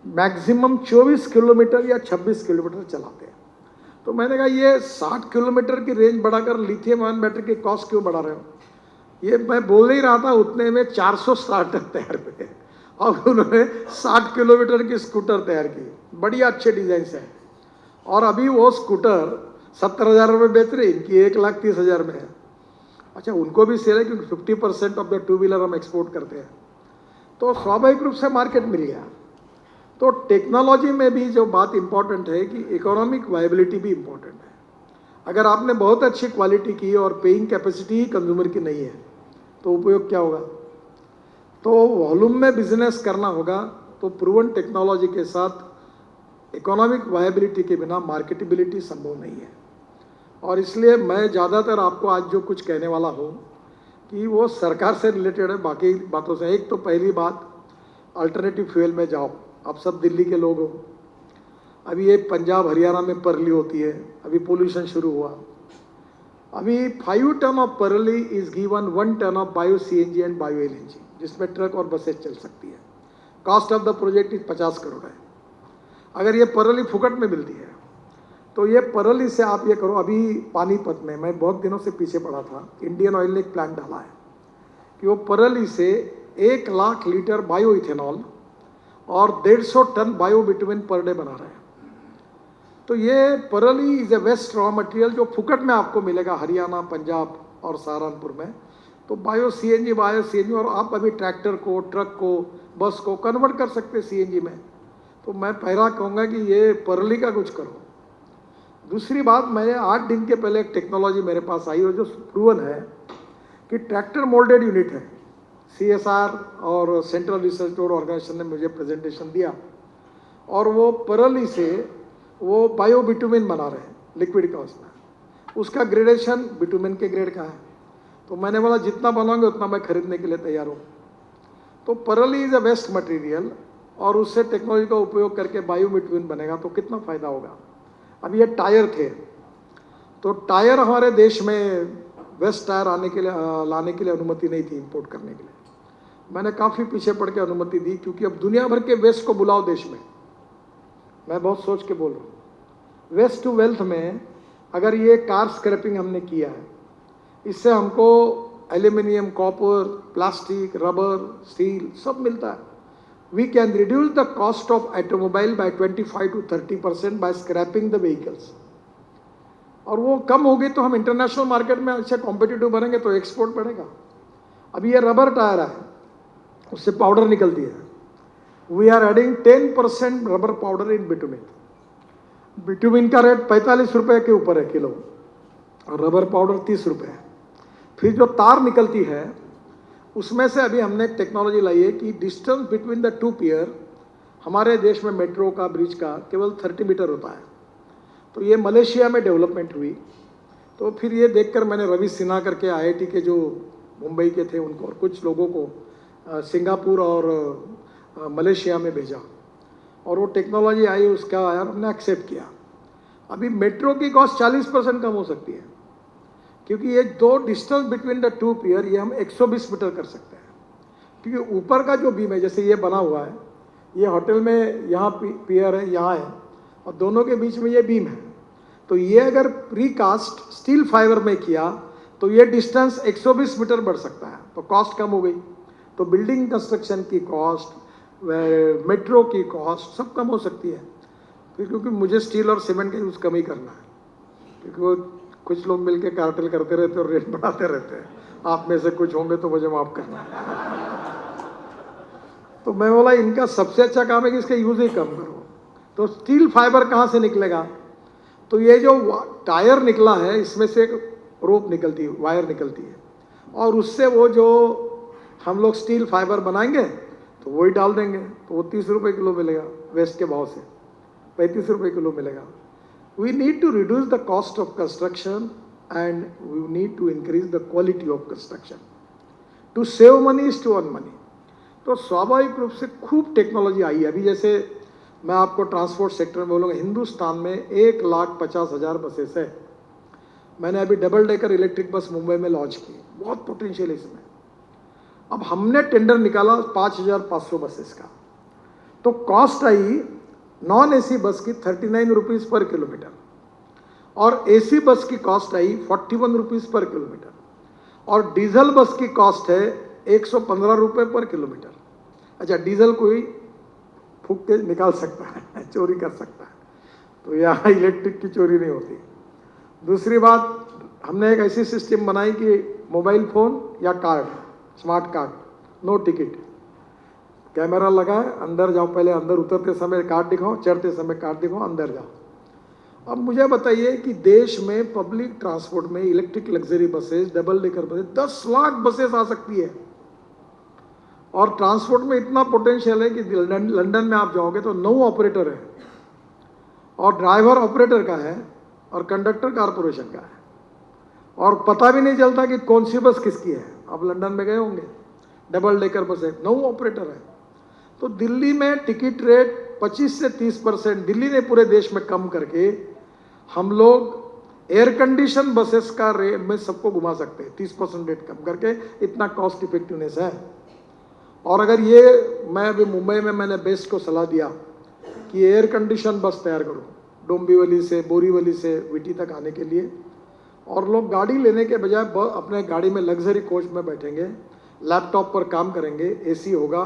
Speaker 1: मैक्सिमम 24 किलोमीटर या 26 किलोमीटर चलाते हैं। तो मैंने कहा ये 60 किलोमीटर की रेंज बढ़ाकर लिथियम आयन बैटरी की कॉस्ट क्यों बढ़ा रहे हो। ये मैं बोल नहीं रहा था, उतने में 400 स्टार्टअप तैयार हुए अब उन्होंने 60 किलोमीटर की स्कूटर तैयार की, बढ़िया अच्छे डिजाइन से है, और अभी वो स्कूटर 70,000 रुपये बेच रहे, इनकी 1,30,000 में है। अच्छा, उनको भी सेल है क्योंकि 50% ऑफ द टू व्हीलर हम एक्सपोर्ट करते हैं, तो स्वाभाविक रूप से मार्केट मिल गया। तो टेक्नोलॉजी में भी जो बात इंपॉर्टेंट है कि इकोनॉमिक वायबिलिटी भी इंपॉर्टेंट है। अगर आपने बहुत अच्छी क्वालिटी की और पेइंग कैपेसिटी ही कंज्यूमर की नहीं है तो उपयोग क्या होगा? तो वॉल्यूम में बिजनेस करना होगा, तो प्रूवन टेक्नोलॉजी के साथ इकोनॉमिक वायबिलिटी के बिना मार्केटेबिलिटी संभव नहीं है। और इसलिए मैं ज़्यादातर आपको आज जो कुछ कहने वाला हूँ कि वो सरकार से रिलेटेड है, बाकी बातों से। एक तो पहली बात, अल्टरनेटिव फ्यूल में जाओ। आप सब दिल्ली के लोग हो, अभी ये पंजाब हरियाणा में परली होती है, अभी पोल्यूशन शुरू हुआ। अभी 5 ton of parali is given 1 ton of bio CNG and bio LNG, जिसमें ट्रक और बसेस चल सकती है। Cost of the project is 50 crore है। अगर ये परली फुकट में मिलती है तो ये परली से आप ये करो। अभी पानीपत में मैं बहुत दिनों से पीछे पड़ा था, इंडियन ऑयल ने एक प्लान डाला है कि वो परली से 1 लाख लीटर बायो इथेनॉल और 150 ton bio bitumen per day बना रहे हैं। तो ये parali is a waste raw material जो फुकट में आपको मिलेगा हरियाणा, पंजाब और सहारनपुर में। तो बायो सीएनजी और आप अभी ट्रैक्टर को, ट्रक को, बस को कन्वर्ट कर सकते हैं सीएनजी में। तो मैं पहला कहूँगा कि ये परली का कुछ करो। दूसरी बात, मैंने 8 दिन के पहले एक टेक्नोलॉजी मेरे पास आई और जो प्रूवन है कि ट्रैक्टर मोल्डेड यूनिट है। CSR और सेंट्रल रिसर्च ऑर्गेनाइजेशन ने मुझे प्रेजेंटेशन दिया, और वो परली से वो बायो बिटुमिन बना रहे हैं लिक्विड का। उसमें उसका ग्रेडेशन बिटुमिन के ग्रेड का है। तो मैंने बोला जितना बनाऊंगे उतना मैं खरीदने के लिए तैयार हूँ। तो परली इज अ वेस्ट मटेरियल, और उससे टेक्नोलॉजी का उपयोग करके बायो बिटुमिन बनेगा तो कितना फ़ायदा होगा। अब ये टायर थे, तो टायर हमारे देश में वेस्ट टायर लाने के लिए अनुमति नहीं थी, इंपोर्ट करने के लिए। मैंने काफ़ी पीछे पड़ के अनुमति दी, क्योंकि अब दुनिया भर के वेस्ट को बुलाओ देश में। मैं बहुत सोच के बोल रहा हूँ। वेस्ट टू वेल्थ में अगर ये कार स्क्रैपिंग हमने किया है, इससे हमको aluminium, copper, plastic, rubber, steel सब मिलता है। We can reduce the cost of automobile by 25 to 30% by scrapping the vehicles. और वो कम होगी तो हम इंटरनेशनल मार्केट में अच्छे कॉम्पिटिटिव बनेंगे, तो एक्सपोर्ट बढ़ेगा। अभी ये रबर टायर है, उससे पाउडर निकलती है। We are adding 10% rubber powder in bitumen. Bitumen का रेट 45 रुपये के ऊपर है किलो, और रबर पाउडर 30 रुपये है। फिर जो तार निकलती है उसमें से अभी हमने एक टेक्नोलॉजी लाई है कि डिस्टेंस बिटवीन द 2 पियर, हमारे देश में मेट्रो का, ब्रिज का केवल 30 मीटर होता है। तो ये मलेशिया में डेवलपमेंट हुई। तो फिर ये देखकर मैंने रवि सिन्हा करके IIT के जो मुंबई के थे उनको और कुछ लोगों को सिंगापुर और मलेशिया में भेजा, और वो टेक्नोलॉजी आई, उसका आया, हमने एक्सेप्ट किया। अभी मेट्रो की कॉस्ट 40% कम हो सकती है, क्योंकि ये दो डिस्टेंस बिटवीन द 2 पियर ये हम 120 मीटर कर सकते हैं। क्योंकि ऊपर का जो बीम है, जैसे ये बना हुआ है, ये होटल में यहाँ पियर है, यहाँ है, और दोनों के बीच में ये बीम है। तो ये अगर प्रीकास्ट स्टील फाइबर में किया तो ये डिस्टेंस 120 मीटर बढ़ सकता है, तो कॉस्ट कम हो गई। तो बिल्डिंग कंस्ट्रक्शन की कॉस्ट, मेट्रो की कॉस्ट सब कम हो सकती है। फिर क्योंकि मुझे स्टील और सीमेंट का यूज़ कम ही करना है, क्योंकि वो कुछ लोग मिलके कार्टेल करते रहते और रेट बढ़ाते रहते हैं। आप में से कुछ होंगे तो मुझे माफ करना। तो मैं बोला इनका सबसे अच्छा काम है कि इसका यूज ही कम करो। तो स्टील फाइबर कहाँ से निकलेगा? तो ये जो टायर निकला है, इसमें से एक रोप निकलती है, वायर निकलती है, और उससे वो जो हम लोग स्टील फाइबर बनाएंगे तो वही डाल देंगे, तो वो 30 रुपये किलो मिलेगा वेस्ट के भाव से, 35 रुपये किलो मिलेगा। We need to reduce the cost of construction and we need to increase the quality of construction. To save money is to earn money. तो स्वाभाविक रूप से खूब टेक्नोलॉजी आई है। अभी जैसे मैं आपको ट्रांसपोर्ट सेक्टर में बोलूँगा, हिंदुस्तान में 1,50,000 बसेस है। मैंने अभी double decker electric bus Mumbai में लॉन्च की, बहुत पोटेंशियल है इसमें। अब हमने टेंडर निकाला 5,500 बसेस का, तो कॉस्ट आई नॉन AC बस की 39 रुपीज़ पर किलोमीटर, और AC बस की कॉस्ट आई 41 रुपीज़ पर किलोमीटर, और डीजल बस की कॉस्ट है 115 रुपये पर किलोमीटर। अच्छा, डीजल कोई फूंक के निकाल सकता है, चोरी कर सकता है, तो यहाँ इलेक्ट्रिक की चोरी नहीं होती। दूसरी बात, हमने एक ऐसी सिस्टम बनाई कि मोबाइल फ़ोन या card, smart card, no ticket, camera लगा है, अंदर जाओ, पहले अंदर उतरते समय कार्ड दिखाओ, चढ़ते समय कार्ड दिखाओ, अंदर जाओ। अब मुझे बताइए कि देश में पब्लिक ट्रांसपोर्ट में electric luxury buses, double decker buses, 10 lakh buses आ सकती है। और ट्रांसपोर्ट में इतना पोटेंशियल है कि लंदन में आप जाओगे तो 9 ऑपरेटर है, और ड्राइवर ऑपरेटर का है और कंडक्टर कारपोरेशन का है, और पता भी नहीं चलता कि कौन सी बस किसकी है। आप लंदन में गए होंगे, डबल डेकर बस है, 9 ऑपरेटर है। तो दिल्ली में टिकट रेट 25 से 30%, दिल्ली ने पूरे देश में कम करके हम लोग एयर कंडीशन बसेस का रेट में सबको घुमा सकते हैं, 30% रेट कम करके। इतना कॉस्ट इफेक्टिवनेस है। और अगर ये, मैं अभी मुंबई में मैंने बेस्ट को सलाह दिया कि एयर कंडीशन बस तैयार करो, डोंबिवली से, बोरीवली से विटी तक आने के लिए, और लोग गाड़ी लेने के बजाय अपने गाड़ी में लग्जरी कोच में बैठेंगे, लैपटॉप पर काम करेंगे, एसी होगा,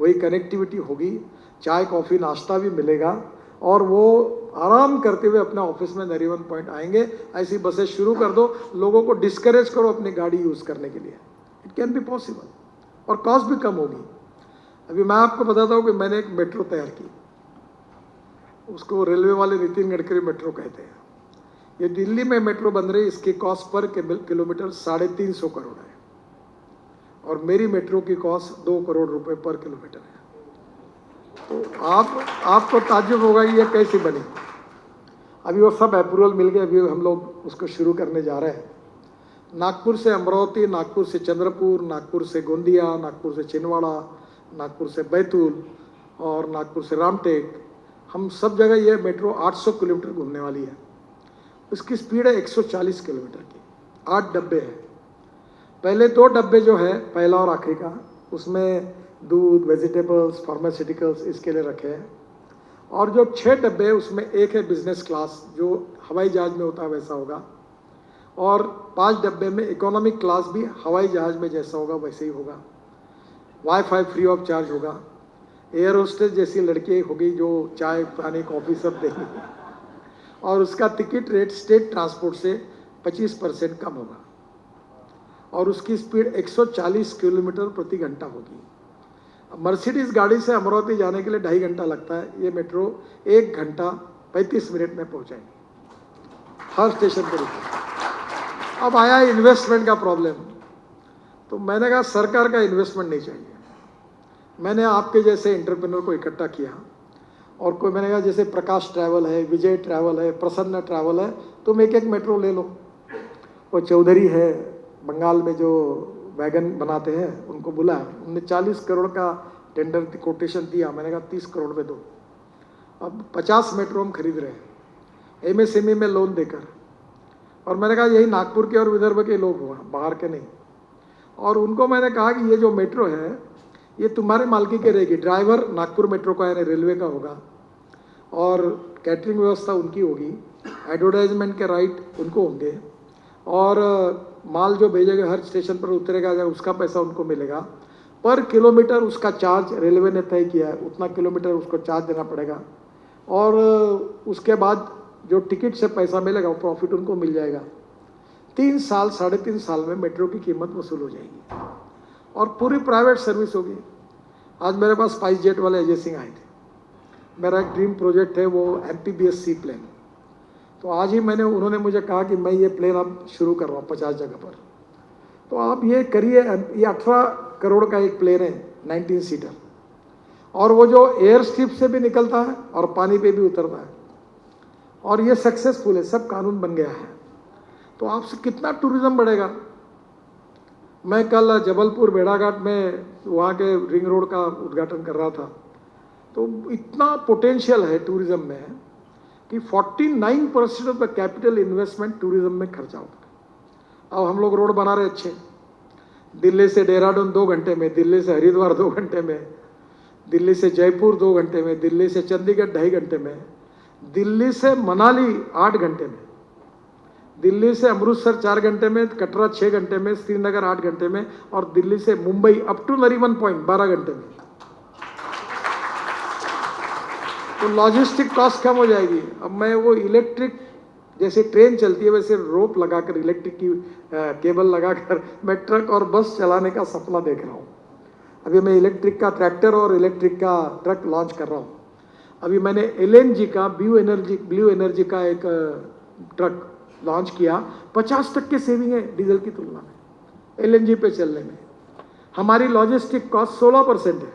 Speaker 1: वही कनेक्टिविटी होगी, चाय कॉफ़ी नाश्ता भी मिलेगा, और वो आराम करते हुए अपने ऑफिस में नरीमन पॉइंट आएंगे। ऐसी बसें शुरू कर दो, लोगों को डिस्करेज करो अपनी गाड़ी यूज़ करने के लिए। इट कैन बी पॉसिबल, और कॉस्ट भी कम होगी। अभी मैं आपको बताता हूँ कि मैंने एक मेट्रो तैयार की, उसको रेलवे वाले नितिन गडकरी मेट्रो कहते हैं। ये दिल्ली में मेट्रो बन रही, इसकी कॉस्ट पर किलोमीटर 350 करोड़ है, और मेरी मेट्रो की कॉस्ट 2 करोड़ रुपए पर किलोमीटर है। तो आपको ताज्जुब होगा कि ये कैसी बनी। अभी वो सब अप्रूवल मिल गए, अभी हम लोग उसको शुरू करने जा रहे हैं। नागपुर से अमरावती, नागपुर से चंद्रपुर, नागपुर से गोंदिया, नागपुर से छिंदवाड़ा, नागपुर से बैतूल और नागपुर से रामटेक, हम सब जगह ये मेट्रो 800 किलोमीटर घूमने वाली है। उसकी स्पीड है 140 किलोमीटर की। 8 डब्बे हैं। पहले 2 डब्बे जो है, पहला और आखिरी का, उसमें दूध, वेजिटेबल्स, फार्मास्यूटिकल्स इसके लिए रखे हैं, और जो 6 डब्बे हैं उसमें एक है बिजनेस क्लास, जो हवाई जहाज़ में होता है वैसा होगा, और 5 डब्बे में इकोनॉमिक क्लास भी हवाई जहाज़ में जैसा होगा वैसे ही होगा। वाईफाई फ्री ऑफ चार्ज होगा। एयर होस्टेस जैसी लड़की होगी जो चाय पानी कॉफ़ी सब देगी, और उसका टिकट रेट स्टेट ट्रांसपोर्ट से 25% कम होगा, और उसकी स्पीड 140 किलोमीटर प्रति घंटा होगी। मर्सिडीज गाड़ी से अमरावती जाने के लिए 2.5 घंटा लगता है, ये मेट्रो 1 घंटा 35 मिनट में पहुंचाएगी हर स्टेशन पर। अब आया इन्वेस्टमेंट का प्रॉब्लम, तो मैंने कहा सरकार का इन्वेस्टमेंट नहीं चाहिए। मैंने आपके जैसे एंटरप्रेन्योर को इकट्ठा किया, और कोई, मैंने कहा जैसे प्रकाश ट्रैवल है, विजय ट्रैवल है, प्रसन्न ट्रैवल है, तुम एक मेट्रो ले लो। वो चौधरी है बंगाल में जो वैगन बनाते हैं, उनको बुलाया, उन्होंने 40 करोड़ का टेंडर कोटेशन दिया। मैंने कहा 30 करोड़ में दो। अब 50 मेट्रो हम खरीद रहे हैं एमएसएमई में लोन देकर, और मैंने कहा यही नागपुर के और विदर्भ के लोग हुआ, बाहर के नहीं। और उनको मैंने कहा कि ये जो मेट्रो है ये तुम्हारे मालकी के रहेगी, ड्राइवर नागपुर मेट्रो का यानी रेलवे का होगा, और कैटरिंग व्यवस्था उनकी होगी, एडवर्टाइजमेंट के राइट उनको होंगे, और माल जो भेजेगा हर स्टेशन पर उतरेगा उसका पैसा उनको मिलेगा। पर किलोमीटर उसका चार्ज रेलवे ने तय किया है, उतना किलोमीटर उसको चार्ज देना पड़ेगा, और उसके बाद जो टिकट से पैसा मिलेगा वो प्रॉफिट उनको मिल जाएगा। 3 साल 3.5 साल में मेट्रो की कीमत वसूल हो जाएगी, और पूरी प्राइवेट सर्विस होगी। आज मेरे पास स्पाइस जेट वाले अजय सिंह आए थे। मेरा एक ड्रीम प्रोजेक्ट है वो MPBS सी प्लेन, तो आज ही उन्होंने मुझे कहा कि मैं ये प्लेन अब शुरू कर रहा हूँ 50 जगह पर। तो आप ये करिए, ये 18 करोड़ का एक प्लेन है, 19 सीटर, और वो जो एयर स्ट्रिप से भी निकलता है और पानी पे भी उतरता है, और ये सक्सेसफुल है, सब कानून बन गया है। तो आपसे कितना टूरिज्म बढ़ेगा। मैं कल जबलपुर भेड़ाघाट में वहाँ के रिंग रोड का उद्घाटन कर रहा था, तो इतना पोटेंशियल है टूरिज्म में कि 49% of the capital investment tourism में खर्चा होता है। अब हम लोग रोड बना रहे अच्छे, दिल्ली से देहरादून 2 घंटे में, दिल्ली से हरिद्वार 2 घंटे में, दिल्ली से जयपुर 2 घंटे में, दिल्ली से चंडीगढ़ 2.5 घंटे में, दिल्ली से मनाली 8 घंटे में, दिल्ली से अमृतसर 4 घंटे में, कटरा 6 घंटे में, श्रीनगर 8 घंटे में, और दिल्ली से Mumbai up to Nariman point 12 घंटे में। तो लॉजिस्टिक कॉस्ट कम हो जाएगी। अब मैं वो इलेक्ट्रिक, जैसे ट्रेन चलती है वैसे रोप लगाकर, इलेक्ट्रिक की केबल लगाकर मैं ट्रक और बस चलाने का सपना देख रहा हूँ। अभी मैं इलेक्ट्रिक का ट्रैक्टर और इलेक्ट्रिक का ट्रक लॉन्च कर रहा हूँ। अभी मैंने एलएनजी का ब्लू एनर्जी का एक ट्रक लॉन्च किया। 50% सेविंग है डीजल की तुलना में एलएनजी पे चलने में। हमारी लॉजिस्टिक कॉस्ट 16% है,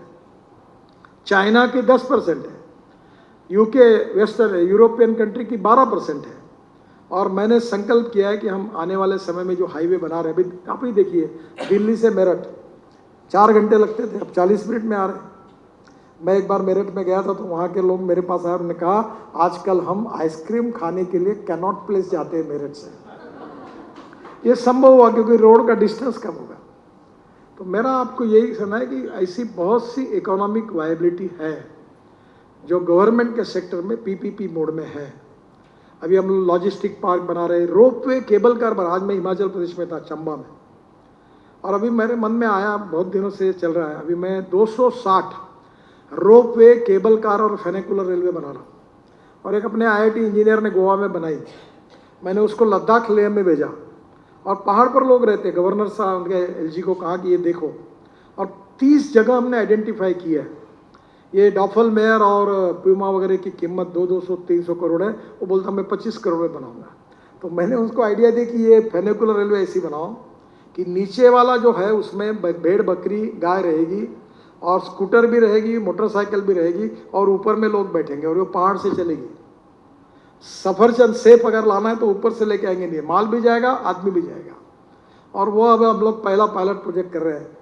Speaker 1: चाइना की 10% है, यूके वेस्टर्न यूरोपियन कंट्री की 12% है। और मैंने संकल्प किया है कि हम आने वाले समय में जो हाईवे बना रहे हैं, अभी आप ही देखिए, दिल्ली से मेरठ 4 घंटे लगते थे, अब 40 मिनट में आ रहे हैं। मैं एक बार मेरठ में गया था तो वहाँ के लोग मेरे पास आए, उन्होंने कहा आजकल हम आइसक्रीम खाने के लिए कैनॉट प्लेस जाते हैं मेरठ से। ये संभव हुआ क्योंकि रोड का डिस्टेंस कम होगा। तो मेरा आपको यही कहना है कि ऐसी बहुत सी इकोनॉमिक वायबिलिटी है जो गवर्नमेंट के सेक्टर में पीपीपी मोड में है। अभी हम लॉजिस्टिक पार्क बना रहे हैं, रोपवे केबल कार बना। आज मैं हिमाचल प्रदेश में था, चंबा में, और अभी मेरे मन में आया, बहुत दिनों से चल रहा है, अभी मैं 260 रोपवे केबल कार और फेनिकुलर रेलवे बना रहा हूँ। और एक अपने आईआईटी इंजीनियर ने गोवा में बनाई, मैंने उसको लद्दाख लेह में भेजा। और पहाड़ पर लोग रहते, गवर्नर साहब उनके एलजी को कहा कि ये देखो, और 30 जगह हमने आइडेंटिफाई किया है। ये डॉफल मेयर और प्यूमा वगैरह की कीमत 200-300 करोड़ है, वो बोलता मैं 25 करोड़ में बनाऊंगा। तो मैंने उसको आइडिया दी कि ये फेनिकुलर रेलवे ऐसी बनाओ कि नीचे वाला जो है उसमें भेड़ बकरी गाय रहेगी, और स्कूटर भी रहेगी, मोटरसाइकिल भी रहेगी, और ऊपर में लोग बैठेंगे, और वो पहाड़ से चलेगी। सफरचंद सेफ अगर लाना है तो ऊपर से लेके आएंगे, नहीं माल भी जाएगा, आदमी भी जाएगा। और वो अब हम लोग पहला पायलट प्रोजेक्ट कर रहे हैं।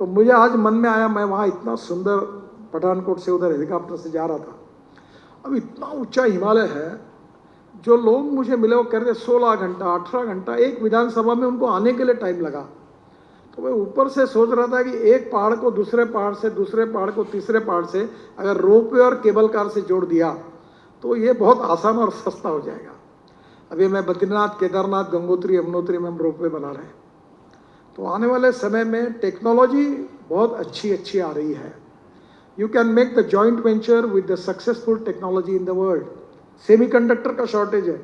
Speaker 1: तो मुझे आज मन में आया, मैं वहाँ इतना सुंदर पठानकोट से उधर हेलीकॉप्टर से जा रहा था, अब इतना ऊंचा हिमालय है, जो लोग मुझे मिले वो कह रहे 16 घंटा 18 घंटा एक विधानसभा में उनको आने के लिए टाइम लगा। तो मैं ऊपर से सोच रहा था कि एक पहाड़ को दूसरे पहाड़ से, दूसरे पहाड़ को तीसरे पहाड़ से अगर रोपवे और केबल कार से जोड़ दिया तो ये बहुत आसान और सस्ता हो जाएगा। अभी मैं बद्रीनाथ, केदारनाथ, गंगोत्री, यमुनोत्री में हम रोपवे बना रहे हैं। तो आने वाले समय में टेक्नोलॉजी बहुत अच्छी आ रही है। You can make the joint venture with the successful technology in the world. Semiconductor का शॉर्टेज है।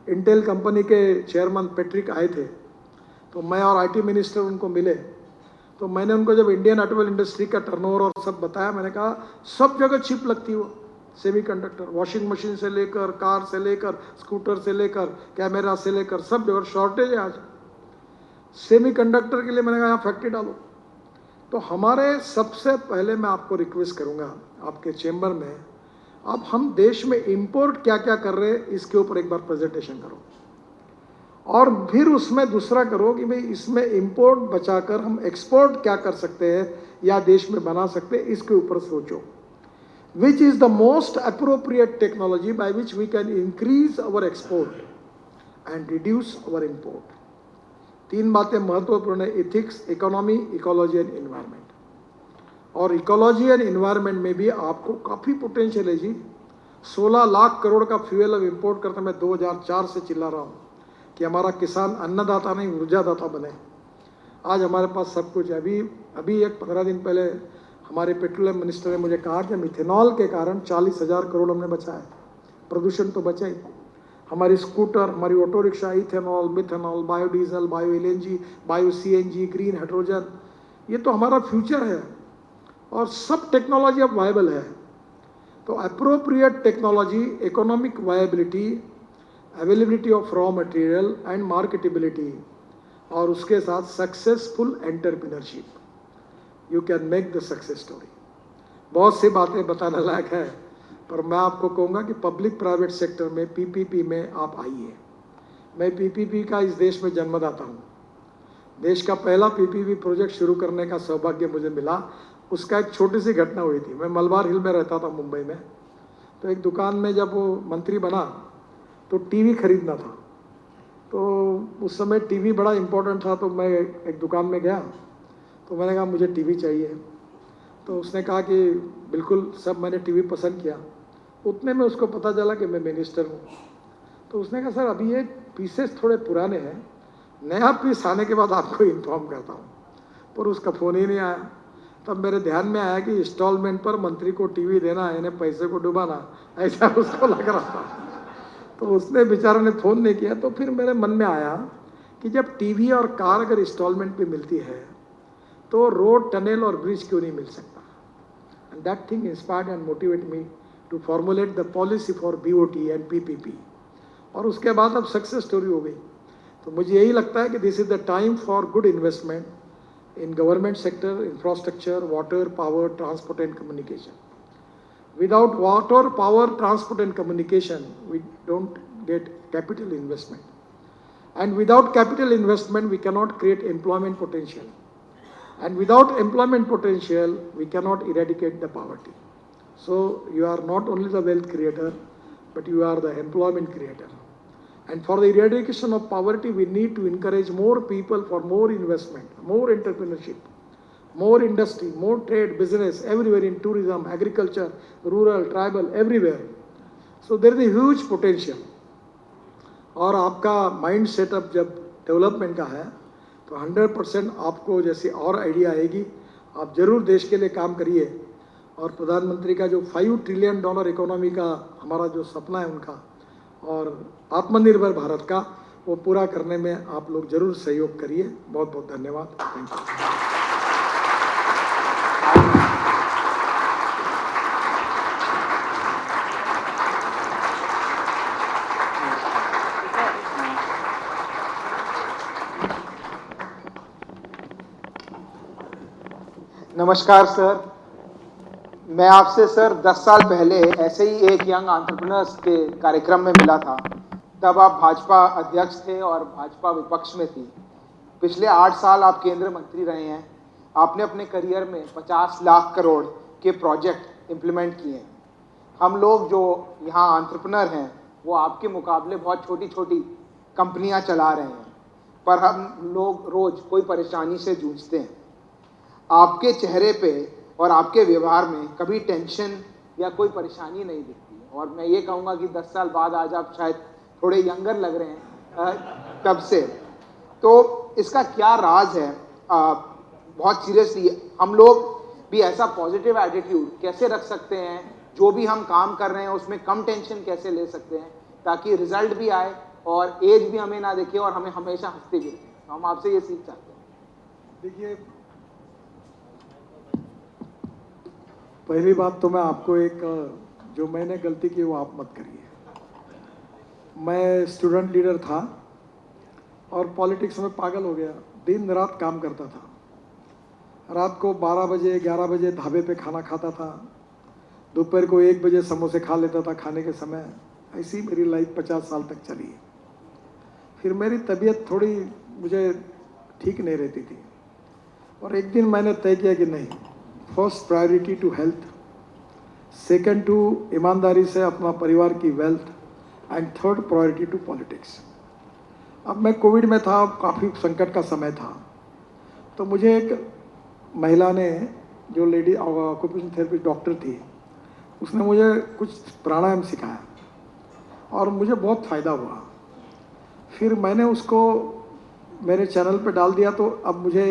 Speaker 1: इंटेल कंपनी के चेयरमैन पैट्रिक आए थे, तो मैं और आईटी मिनिस्टर उनको मिले। तो मैंने उनको जब इंडियन ऑटोमोबाइल इंडस्ट्री का टर्नओवर और सब बताया, मैंने कहा सब जगह चिप लगती हो, सेमीकंडक्टर, वॉशिंग मशीन से लेकर, कार से लेकर, स्कूटर से लेकर, कैमरा से लेकर, सब जगह शॉर्टेज है आज सेमीकंडक्टर के लिए। मैंने कहा यहाँ फैक्ट्री डालो। तो हमारे सबसे पहले मैं आपको रिक्वेस्ट करूँगा, आपके चेंबर में अब हम देश में इंपोर्ट क्या क्या कर रहे हैं इसके ऊपर एक बार प्रेजेंटेशन करो, और फिर उसमें दूसरा करो कि भाई इसमें इंपोर्ट बचाकर हम एक्सपोर्ट क्या कर सकते हैं या देश में बना सकते हैं, इसके ऊपर सोचो। Which is the most appropriate technology by which we can increase our export and reduce our import. 3 बातें महत्वपूर्ण है, ethics, economy, ecology and environment. और इकोलॉजी एंड इन्वायरमेंट में भी आपको काफ़ी पोटेंशियल है जी। 16 लाख करोड़ का फ्यूल अब इंपोर्ट करते, मैं 2004 से चिल्ला रहा हूँ कि हमारा किसान अन्नदाता नहीं ऊर्जादाता बने। आज हमारे पास सब कुछ है। अभी एक 15 दिन पहले हमारे पेट्रोलियम मिनिस्टर ने मुझे कहा कि मिथेनॉल के कारण 40,000 करोड़ हमने बचाए। प्रदूषण तो बचा ही, हमारी स्कूटर, हमारी auto rickshaw, ethanol, methanol, biodiesel, bio LNG, bio CNG, green hydrogen, ये तो हमारा फ्यूचर है। और सब टेक्नोलॉजी अब वायबल है। तो appropriate technology, economic viability, availability of raw material and marketability, और उसके साथ successful entrepreneurship, you can make the success story. बहुत सी बातें बताने लायक है, पर मैं आपको कहूँगा कि पब्लिक प्राइवेट सेक्टर में पीपीपी में आप आइए। मैं पीपीपी का इस देश में जन्मदाता हूँ। देश का पहला पीपीपी प्रोजेक्ट शुरू करने का सौभाग्य मुझे मिला। उसका एक छोटी सी घटना हुई थी। मैं मलबार हिल में रहता था मुंबई में, तो एक दुकान में जब वो मंत्री बना तो टीवी खरीदना था। तो उस समय टीवी बड़ा इम्पोर्टेंट था। तो मैं एक दुकान में गया, तो मैंने कहा मुझे टीवी चाहिए। तो उसने कहा कि बिल्कुल सब, मैंने टीवी पसंद किया। उतने में उसको पता चला कि मैं मिनिस्टर हूँ। तो उसने कहा सर अभी ये पीसेस थोड़े पुराने हैं, नया पीस आने के बाद आपको इन्फॉर्म करता हूँ। पर उसका फ़ोन ही नहीं आया। तब मेरे ध्यान में आया कि इंस्टॉलमेंट पर मंत्री को टीवी देना, इन्हें पैसे को डुबाना, ऐसा उसको लग रहा था। तो उसने बेचारे ने फ़ोन नहीं किया। तो फिर मेरे मन में आया कि जब टीवी और कार अगर इंस्टॉलमेंट पे मिलती है तो रोड, टनल और ब्रिज क्यों नहीं मिल सकता। And that thing inspired and motivate me to formulate the policy for BOT and PPP। और उसके बाद अब सक्सेस स्टोरी हो गई। तो मुझे यही लगता है कि this is the time for good investment in government sector, infrastructure, water, power, transport and communication. Without water, power, transport and communication, we don't get capital investment. And without capital investment, we cannot create employment potential. And without employment potential, we cannot eradicate the poverty. So you are not only the wealth creator, but you are the employment creator. And for the eradication of poverty, we need to encourage more people for more investment, more entrepreneurship, more industry, more trade, business, everywhere in tourism, agriculture, rural, tribal, everywhere. So there is a huge potential. और आपका mind setup जब development का है तो 100% आपको जैसे और idea आएगी, आप जरूर देश के लिए काम करिए। और प्रधानमंत्री का जो $5 ट्रिलियन इकोनॉमी का हमारा जो सपना है उनका, और आत्मनिर्भर भारत का, वो पूरा करने में आप लोग जरूर सहयोग करिए। बहुत बहुत धन्यवाद। Thank you.
Speaker 2: नमस्कार सर, मैं आपसे सर 10 साल पहले ऐसे ही एक यंग एंटरप्रेन्योर्स के कार्यक्रम में मिला था। तब आप भाजपा अध्यक्ष थे और भाजपा विपक्ष में थी। पिछले 8 साल आप केंद्र मंत्री रहे हैं। आपने अपने करियर में 50 लाख करोड़ के प्रोजेक्ट इम्प्लीमेंट किए हैं। हम लोग जो यहाँ एंटरप्रेन्योर हैं वो आपके मुकाबले बहुत छोटी छोटी कंपनियाँ चला रहे हैं, पर हम लोग रोज़ कोई परेशानी से जूझते हैं। आपके चेहरे पे और आपके व्यवहार में कभी टेंशन या कोई परेशानी नहीं दिखती है। और मैं ये कहूँगा कि 10 साल बाद आज आप शायद थोड़े यंगर लग रहे हैं तब से। तो इसका क्या राज है? बहुत सीरियसली हम लोग भी ऐसा पॉजिटिव एटीट्यूड कैसे रख सकते हैं, जो भी हम काम कर रहे हैं उसमें कम टेंशन कैसे ले सकते हैं, ताकि रिजल्ट भी आए और एज भी हमें ना दिखे और हमें हमेशा हंसते भी रहें। तो हम आपसे ये सीख चाहते हैं।
Speaker 1: देखिए, पहली बात तो मैं आपको एक जो मैंने गलती की वो आप मत करिए। मैं स्टूडेंट लीडर था और पॉलिटिक्स में पागल हो गया। दिन रात काम करता था। रात को 12 बजे 11 बजे ढाबे पे खाना खाता था। दोपहर को 1 बजे समोसे खा लेता था खाने के समय। ऐसी मेरी लाइफ 50 साल तक चली। फिर मेरी तबीयत थोड़ी मुझे ठीक नहीं रहती थी और एक दिन मैंने तय किया कि नहीं, first priority to health, second to ईमानदारी से अपना परिवार की wealth, and third priority to politics. अब मैं कोविड में था, काफ़ी संकट का समय था। तो मुझे एक महिला ने, जो लेडी ऑक्यूपेशनल थेरेपिस्ट डॉक्टर थी, उसने मुझे कुछ प्राणायाम सिखाया और मुझे बहुत फ़ायदा हुआ। फिर मैंने उसको मेरे चैनल पे डाल दिया। तो अब मुझे